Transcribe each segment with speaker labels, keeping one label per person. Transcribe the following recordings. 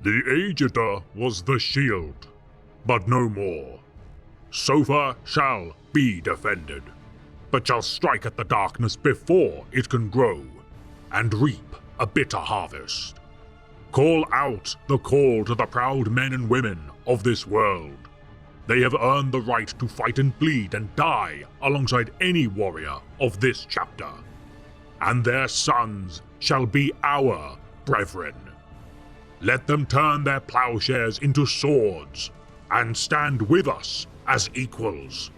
Speaker 1: The Aegida was the shield, but no more. Sofa shall be defended, but shall strike at the darkness before it can grow, and reap a bitter harvest. Call out the call to the proud men and women of this world. They have earned the right to fight and bleed and die alongside any warrior of this chapter, and their sons shall be our brethren. Let them turn their plowshares into swords and stand with us as equals.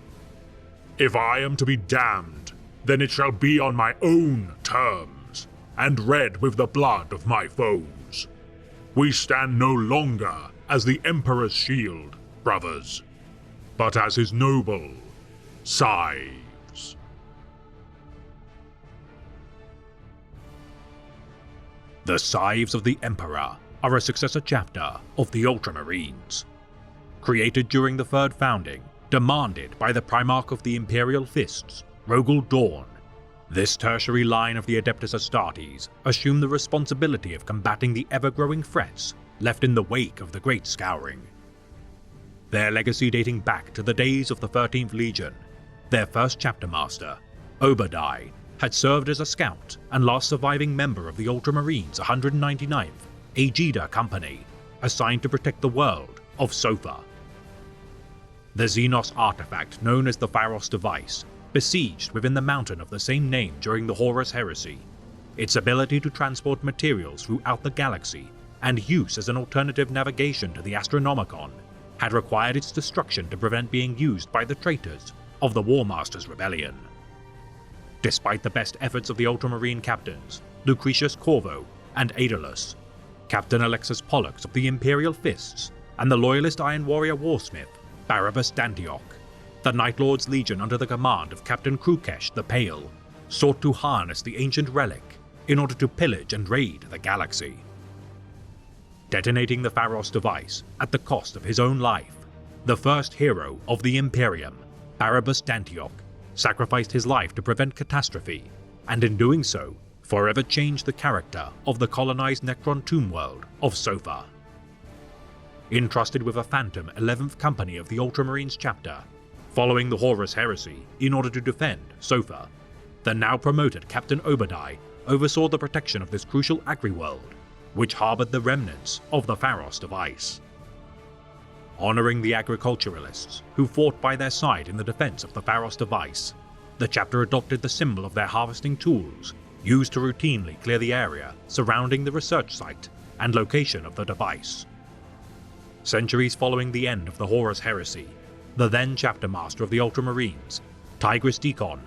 Speaker 1: If I am to be damned, then it shall be on my own terms, and red with the blood of my foes. We stand no longer as the Emperor's shield, brothers, but as his noble scythes.
Speaker 2: The Scythes of the Emperor are a successor chapter of the Ultramarines. Created during the Third Founding, demanded by the Primarch of the Imperial Fists, Rogel Dorn, this tertiary line of the Adeptus Astartes assumed the responsibility of combating the ever-growing threats left in the wake of the Great Scouring. Their legacy dating back to the days of the 13th Legion, their first chapter master, Obadiah, had served as a scout and last surviving member of the Ultramarines' 199th Aegida Company, assigned to protect the world of Sofa. The Xenos artifact known as the Pharos device besieged within the mountain of the same name during the Horus Heresy. Its ability to transport materials throughout the galaxy and use as an alternative navigation to the Astronomicon had required its destruction to prevent being used by the traitors of the War Masters' Rebellion. Despite the best efforts of the Ultramarine captains, Lucretius Corvo and Aedalus, Captain Alexis Pollux of the Imperial Fists, and the loyalist Iron Warrior Warsmith, Barabbas Dantiok, the Night Lord's Legion under the command of Captain Krukesh the Pale sought to harness the ancient relic in order to pillage and raid the galaxy. Detonating the Pharos device at the cost of his own life, the first hero of the Imperium, Barabbas Dantiok, sacrificed his life to prevent catastrophe, and in doing so, forever changed the character of the colonized Necron tomb world of Sofa. Entrusted with a phantom 11th Company of the Ultramarines chapter, following the Horus Heresy in order to defend Sofa, the now promoted Captain Obadiah oversaw the protection of this crucial agri-world, which harbored the remnants of the Pharos device. Honoring the agriculturalists who fought by their side in the defense of the Pharos device, the chapter adopted the symbol of their harvesting tools, used to routinely clear the area surrounding the research site and location of the device. Centuries following the end of the Horus Heresy, the then chapter master of the Ultramarines, Tigris Deacon,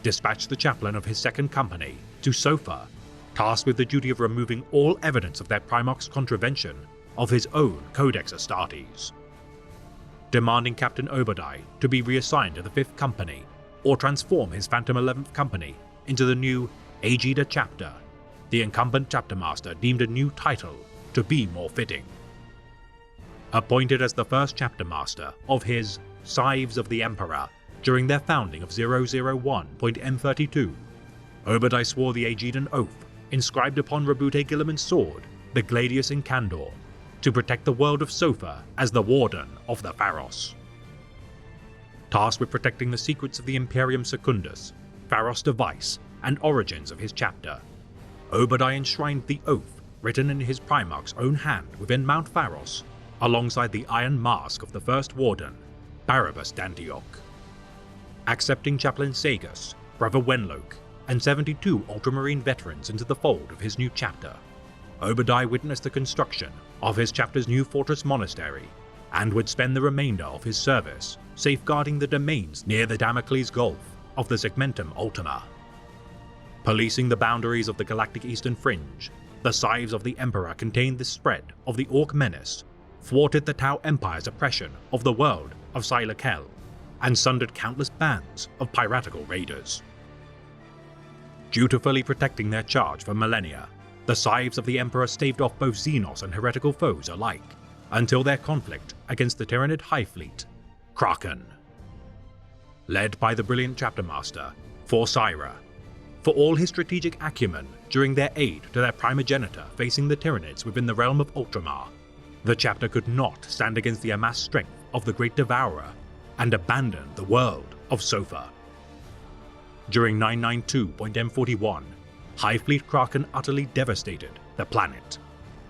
Speaker 2: dispatched the chaplain of his second company to Sofa, tasked with the duty of removing all evidence of their Primarch's contravention of his own Codex Astartes. Demanding Captain Obadiah to be reassigned to the 5th Company or transform his Phantom 11th Company into the new Aegida chapter, the incumbent chapter master deemed a new title to be more fitting. Appointed as the first chapter master of his Scythes of the Emperor during their founding of 001.M32, Obadiah swore the Aegidan oath inscribed upon Rabute Gilliman's sword, the Gladius Incandor, to protect the world of Sofa as the Warden of the Pharos. Tasked with protecting the secrets of the Imperium Secundus, Pharos device, and origins of his chapter, Obadiah enshrined the oath written in his Primarch's own hand within Mount Pharos, alongside the iron mask of the first Warden, Barabbas Dantiok. Accepting Chaplain Sagus, Brother Wenloke, and 72 Ultramarine veterans into the fold of his new chapter, Obadiah witnessed the construction of his chapter's new fortress monastery, and would spend the remainder of his service safeguarding the domains near the Damocles Gulf of the Segmentum Ultima. Policing the boundaries of the galactic eastern fringe, the Scythes of the Emperor contained the spread of the Orc menace, thwarted the Tau Empire's oppression of the world of Silakel, and sundered countless bands of piratical raiders. Dutifully protecting their charge for millennia, the Scythes of the Emperor staved off both Xenos and heretical foes alike, until their conflict against the Tyranid Hive Fleet, Kraken. Led by the brilliant chapter master, Forsyra, for all his strategic acumen during their aid to their primogenitor facing the Tyranids within the realm of Ultramar, The chapter could not stand against the amassed strength of the Great Devourer and abandoned the world of Sofa. During 992.M41, Hive Fleet Kraken utterly devastated the planet,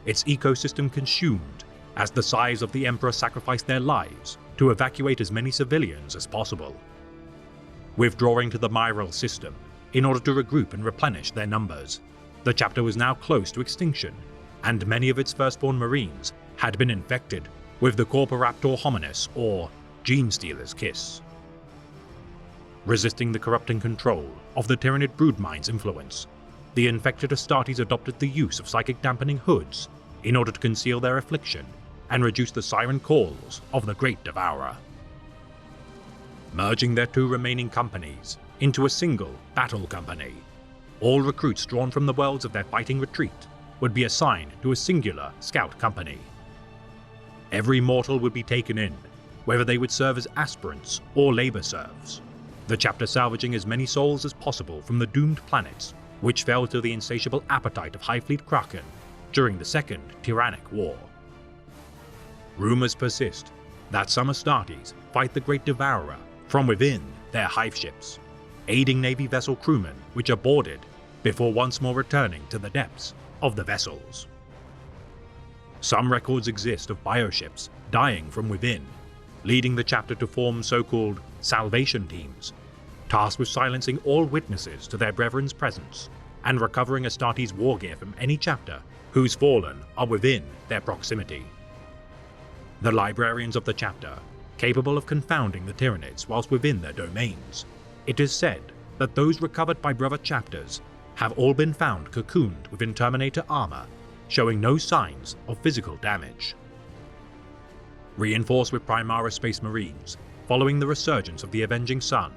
Speaker 2: its ecosystem consumed as the Scythes of the Emperor sacrificed their lives to evacuate as many civilians as possible. Withdrawing to the Myral system in order to regroup and replenish their numbers, the chapter was now close to extinction, and many of its firstborn marines had been infected with the Corporaptor hominis, or Genestealer's Kiss. Resisting the corrupting control of the Tyranid broodmind's influence, the infected Astartes adopted the use of psychic dampening hoods in order to conceal their affliction and reduce the siren calls of the Great Devourer. Merging their two remaining companies into a single battle company, all recruits drawn from the worlds of their fighting retreat would be assigned to a singular scout company. Every mortal would be taken in, whether they would serve as aspirants or labor serfs, the chapter salvaging as many souls as possible from the doomed planets which fell to the insatiable appetite of Hive Fleet Kraken during the Second Tyrannic War. Rumors persist that some Astartes fight the Great Devourer from within their hive ships, aiding Navy vessel crewmen which are boarded before once more returning to the depths of the vessels. Some records exist of bioships dying from within, leading the chapter to form so-called salvation teams, tasked with silencing all witnesses to their brethren's presence and recovering Astartes war gear from any chapter whose fallen are within their proximity. The librarians of the chapter, capable of confounding the Tyranids whilst within their domains, it is said that those recovered by brother chapters have all been found cocooned within Terminator armor, showing no signs of physical damage. Reinforced with Primara Space Marines, following the resurgence of the Avenging Sun,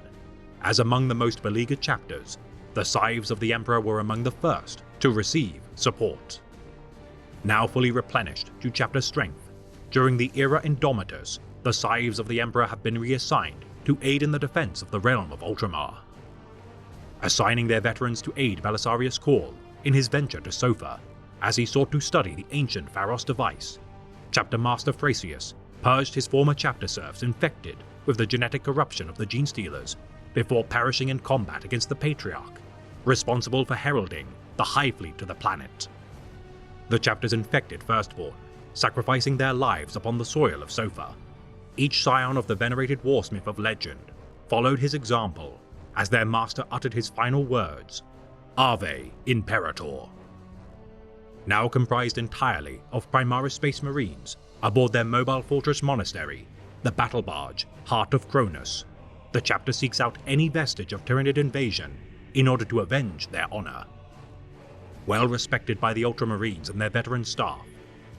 Speaker 2: as among the most beleaguered chapters, the Scythes of the Emperor were among the first to receive support. Now fully replenished to chapter strength, during the Era Indomitus, the Scythes of the Emperor have been reassigned to aid in the defense of the realm of Ultramar. Assigning their veterans to aid Belisarius Cawl in his venture to Sofa, as he sought to study the ancient Pharos device, Chapter Master Thracius purged his former chapter serfs infected with the genetic corruption of the Genestealers before perishing in combat against the Patriarch, responsible for heralding the Hive Fleet to the planet. The chapter's infected firstborn, sacrificing their lives upon the soil of Sofa, each scion of the venerated warsmith of legend followed his example as their master uttered his final words, Ave Imperator. Now comprised entirely of Primaris Space Marines aboard their mobile fortress monastery, the battle barge Heart of Cronus, the chapter seeks out any vestige of Tyranid invasion in order to avenge their honor. Well respected by the Ultramarines and their veteran staff,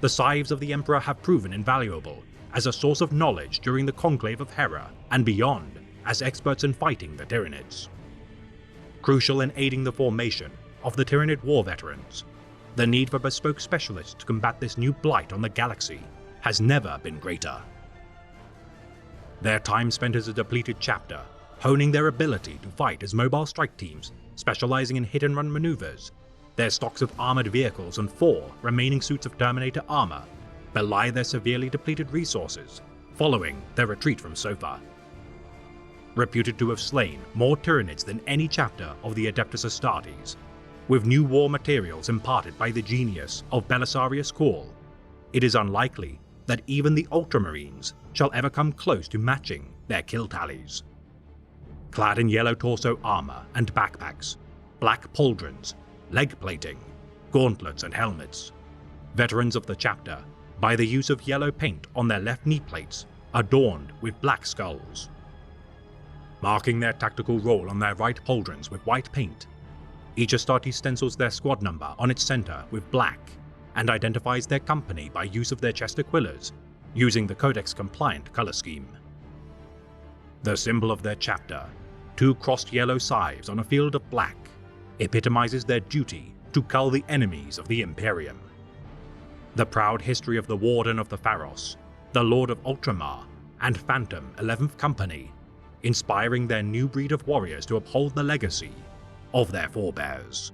Speaker 2: the Scythes of the Emperor have proven invaluable as a source of knowledge during the Conclave of Hera and beyond as experts in fighting the Tyranids. Crucial in aiding the formation of the Tyranid war veterans, the need for bespoke specialists to combat this new blight on the galaxy has never been greater. Their time spent as a depleted chapter, honing their ability to fight as mobile strike teams specializing in hit-and-run maneuvers, their stocks of armored vehicles and 4 remaining suits of Terminator armor belie their severely depleted resources following their retreat from Sofa. Reputed to have slain more Tyranids than any chapter of the Adeptus Astartes, with new war materials imparted by the genius of Belisarius Cawl, it is unlikely that even the Ultramarines shall ever come close to matching their kill tallies. Clad in yellow torso armor and backpacks, black pauldrons, leg plating, gauntlets and helmets, veterans of the chapter, by the use of yellow paint on their left knee plates, adorned with black skulls. Marking their tactical role on their right pauldrons with white paint, each Astarte stencils their squad number on its center with black and identifies their company by use of their chest aquillas, using the Codex-compliant color scheme. The symbol of their chapter, 2 crossed yellow scythes on a field of black, epitomizes their duty to cull the enemies of the Imperium. The proud history of the Warden of the Pharos, the Lord of Ultramar, and Phantom 11th Company, inspiring their new breed of warriors to uphold the legacy of their forebears.